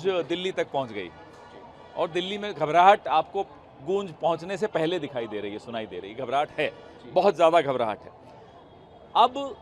दिल्ली तक पहुंच गई और दिल्ली में घबराहट आपको गूंज पहुंचने से पहले दिखाई दे रही है, सुनाई दे रही है। घबराहट है, बहुत ज़्यादा घबराहट है। अब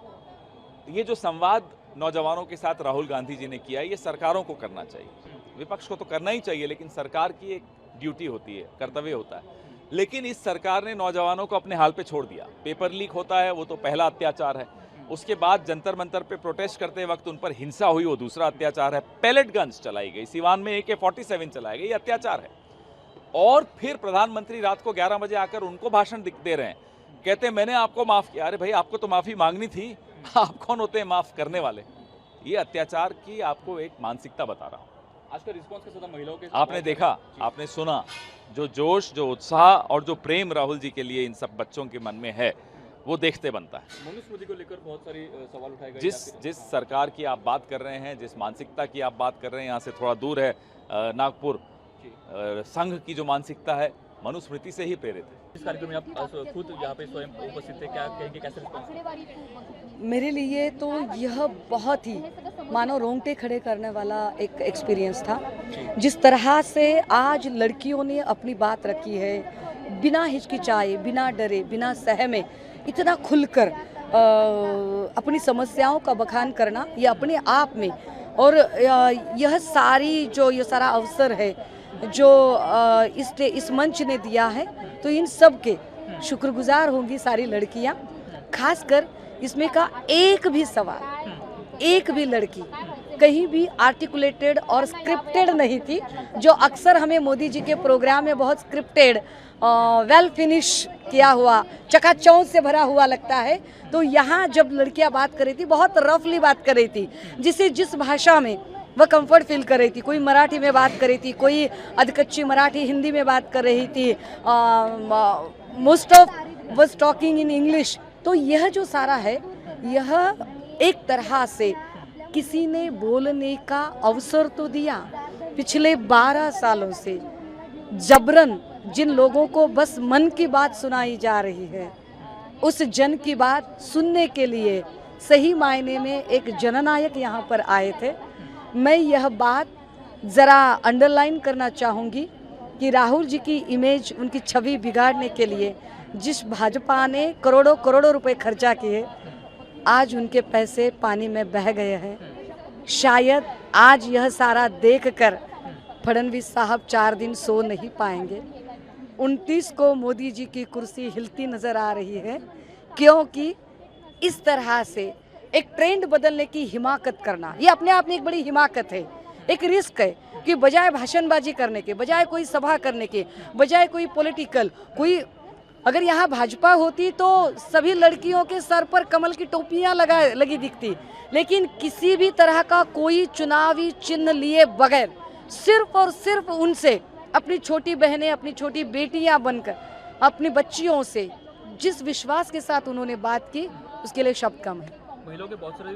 ये जो संवाद नौजवानों के साथ राहुल गांधी जी ने किया, ये सरकारों को करना चाहिए। विपक्ष को तो करना ही चाहिए, लेकिन सरकार की एक ड्यूटी होती है, कर्तव्य होता है। लेकिन इस सरकार ने नौजवानों को अपने हाल पे छोड़ दिया। पेपर लीक होता है, वो तो पहला अत्याचार है। उसके बाद जंतर मंतर पे प्रोटेस्ट करते वक्त उन पर हिंसा हुई, वो दूसरा अत्याचार है। पैलेट गन्स चलाई गई, सीवान में AK-47 चलाए गए, ये अत्याचार है। और फिर प्रधानमंत्री रात को 11 बजे आकर उनको भाषण दे रहे हैं, कहते हैं मैंने आपको माफ किया। अरे भाई, आपको तो माफी मांगनी थी, आप कौन होते हैं माफ करने वाले? ये अत्याचार की आपको एक मानसिकता बता रहा हूँ। आज का रिस्पॉन्स कैसा था महिलाओं के? आपने देखा, आपने सुना, जो जोश, जो उत्साह और जो प्रेम राहुल जी के लिए इन सब बच्चों के मन में है, वो देखते बनता है। मनुस्मृति को लेकर बहुत सारे सवाल उठाए गए। जिस सरकार की आप बात कर रहे हैं, जिस मानसिकता की आप बात कर रहे हैं, यहाँ से थोड़ा दूर है नागपुर, संघ की जो मानसिकता है मनुस्मृति से ही प्रेरित है। इस कार्यक्रम में आप खुद यहाँ पे स्वयं उपस्थित थे, क्या कहेंगे, कैसे रिस्पॉन्स? मेरे लिए तो यह बहुत ही मानो रोंगटे खड़े करने वाला एक एक्सपीरियंस था। जिस तरह से आज लड़कियों ने अपनी बात रखी है, बिना हिचकिचाए, बिना डरे, बिना सहमे, इतना खुलकर अपनी समस्याओं का बखान करना, ये अपने आप में, और यह सारा अवसर है जो इस मंच ने दिया है, तो इन सब के शुक्रगुजार होंगी सारी लड़कियां। खासकर इसमें का एक भी सवाल, एक भी लड़की कहीं भी आर्टिकुलेटेड और स्क्रिप्टेड नहीं थी, जो अक्सर हमें मोदी जी के प्रोग्राम में बहुत स्क्रिप्टेड, वेल फिनिश किया हुआ, चकाचौंध से भरा हुआ लगता है। तो यहाँ जब लड़कियाँ बात कर रही थी, बहुत रफली बात कर रही थी, जिसे जिस भाषा में वह कंफर्ट फील कर रही थी। कोई मराठी में बात कर रही थी, कोई अधकच्ची मराठी हिंदी में बात कर रही थी, most of was talking in English. तो यह जो सारा है, यह एक तरह से किसी ने बोलने का अवसर तो दिया। पिछले 12 सालों से जबरन जिन लोगों को बस मन की बात सुनाई जा रही है, उस जन की बात सुनने के लिए सही मायने में एक जननायक यहाँ पर आए थे। मैं यह बात ज़रा अंडरलाइन करना चाहूँगी कि राहुल जी की इमेज, उनकी छवि बिगाड़ने के लिए जिस भाजपा ने करोड़ों करोड़ों रुपए खर्चा किए, आज उनके पैसे पानी में बह गए हैं। शायद आज यह सारा देखकर फडणवीस साहब 4 दिन सो नहीं पाएंगे। 29 को मोदी जी की कुर्सी हिलती नजर आ रही है, क्योंकि इस तरह से एक ट्रेंड बदलने की हिमाकत करना, ये अपने आप में एक बड़ी हिमाकत है, एक रिस्क है कि बजाय भाषणबाजी करने के, बजाय कोई सभा करने के, बजाय कोई पॉलिटिकल, कोई अगर यहाँ भाजपा होती तो सभी लड़कियों के सर पर कमल की टोपियाँ लगी दिखती, लेकिन किसी भी तरह का कोई चुनावी चिन्ह लिए बगैर सिर्फ और सिर्फ उनसे अपनी छोटी बहनें, अपनी छोटी बेटियाँ बनकर, अपनी बच्चियों से जिस विश्वास के साथ उन्होंने बात की, उसके लिए शब्द कम है। महिलाओं के बहुत सारे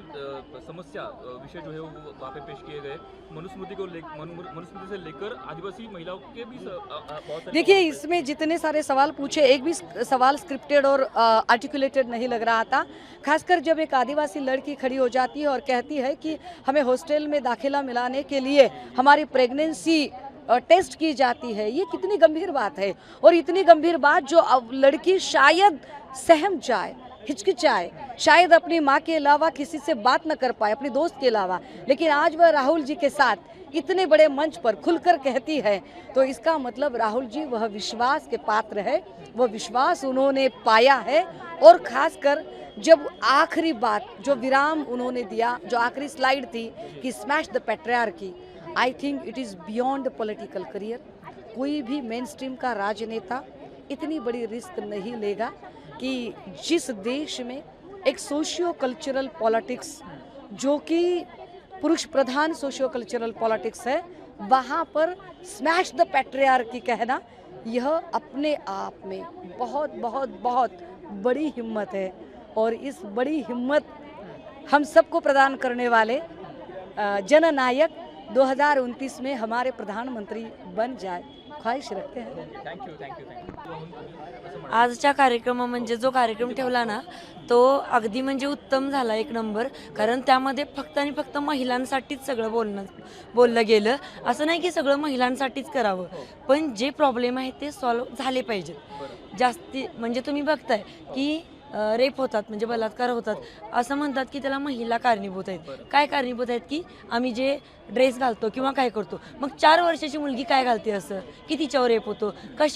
समस्या विषय जो है वो वहाँ पे पेश किए गए। मनुस्मृति से लेकर आदिवासी महिलाओं के भी बहुत सारे। देखिए, इसमें जितने सारे सवाल पूछे, एक भी सवाल स्क्रिप्टेड और आर्टिकुलेटेड नहीं लग रहा था। खासकर जब एक आदिवासी लड़की खड़ी हो जाती है और कहती है कि हमें हॉस्टल में दाखिला मिलाने के लिए हमारी प्रेगनेंसी टेस्ट की जाती है, ये कितनी गंभीर बात है। और इतनी गंभीर बात जो अब लड़की शायद सहम जाए, हिचकिचाए, शायद अपनी माँ के अलावा किसी से बात न कर पाए, अपनी दोस्त के अलावा, लेकिन आज वह राहुल जी के साथ इतने बड़े मंच पर खुलकर कहती है, तो इसका मतलब राहुल जी वह विश्वास के पात्र है, वह विश्वास उन्होंने पाया है। और खासकर जब आखिरी बात, जो विराम उन्होंने दिया, जो आखिरी स्लाइड थी कि smash the patriarchy, I think it is beyond political career. कोई भी मेन स्ट्रीम का राजनेता इतनी बड़ी रिस्क नहीं लेगा कि जिस देश में एक सोशियो कल्चरल पॉलिटिक्स, जो कि पुरुष प्रधान सोशियो कल्चरल पॉलिटिक्स है, वहाँ पर स्मैश द पैट्रियार्की कहना, यह अपने आप में बहुत बहुत बहुत बड़ी हिम्मत है। और इस बड़ी हिम्मत हम सबको प्रदान करने वाले जननायक 2029 में हमारे प्रधानमंत्री बन जाए, ख्वाहिश रखते हैं. Thank you thank you thank you. आजच्या कार्यक्रम म्हणजे जो कार्यक्रम ठेवला ना तो अगदी म्हणजे उत्तम झाला एक नंबर. कारण त्यामध्ये फक्त आणि फक्त महिलांसाठीच सगळं बोललं गेलं. असं नाही की सगळं महिलांसाठीच करावं, पण जे प्रॉब्लेम आहेत ते सॉल्व्ह झाले पाहिजेत. जास्ती म्हणजे तुम्ही बघताय की रेप होतात म्हणजे बलात्कार होतात, असं म्हणतात की त्याला महिला कारणीभूत आहेत. काय कारणीभूत आहेत की आम्ही जे ड्रेस घालतो किंवा काय करतो. मग 4 वर्षाची मुलगी काय घालते असं की तिच्यावर रेप होतो,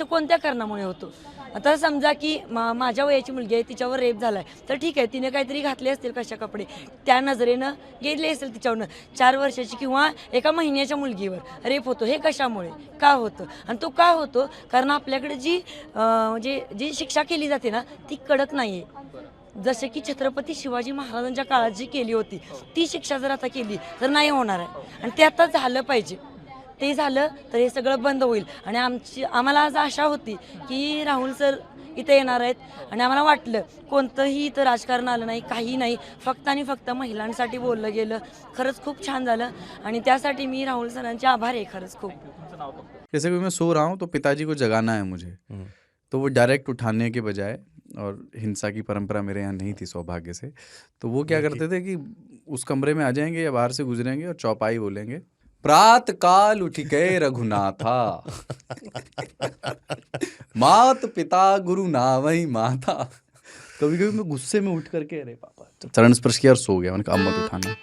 कोणत्या कारणामुळे होतो. आता समजा की माझ्या वयाची मुलगी आहे, तिच्यावर रेप झाला आहे, तर ठीक आहे तिने काहीतरी घातले असतील कशा कपडे, त्या नजरेनं गेले असेल तिच्यावरनं. 4 वर्षाची किंवा एका महिन्याच्या मुलगीवर रेप होतो, हे कशामुळे का होतं. आणि तो का होतो कारण आपल्याकडे जी शिक्षा केली जाते ना ती कडक नाही आहे. जसे की छत्रपती शिवाजी महाराजांच्या काळात जी केली होती ती शिक्षा जर आता केली तर नाही होणार आहे. आणि ते आता झालं पाहिजे. ते झालं तर हे सगळं बंद होईल. आणि आम्हाला आज आशा होती की राहुल सर इथे येणार आहेत. आणि आम्हाला वाटलं कोणतंही इथं राजकारण आलं नाही, काही नाही, फक्त आणि फक्त महिलांसाठी बोललं गेलं. खरंच खूप छान झालं आणि त्यासाठी मी राहुल सरांचे आभार आहे खरंच खूप. तुमचं नाव फक्त. जैसे कि मैं सो रहा हूँ तो पिताजी को जगाना है मुझे, तो वो डायरेक्ट उठाने के बजाय, और हिंसा की परंपरा मेरे यहाँ नहीं थी सौभाग्य से, तो वो क्या करते थे कि उस कमरे में आ जाएंगे या बाहर से गुजरेंगे और चौपाई बोलेंगे, प्रात काल उठ गए रघुनाथा मात पिता गुरु नावई माता. कभी कभी मैं गुस्से में उठ करके अरे पापा चरण स्पर्श किया और सो गया. मैंने कहा अब मत उठाना.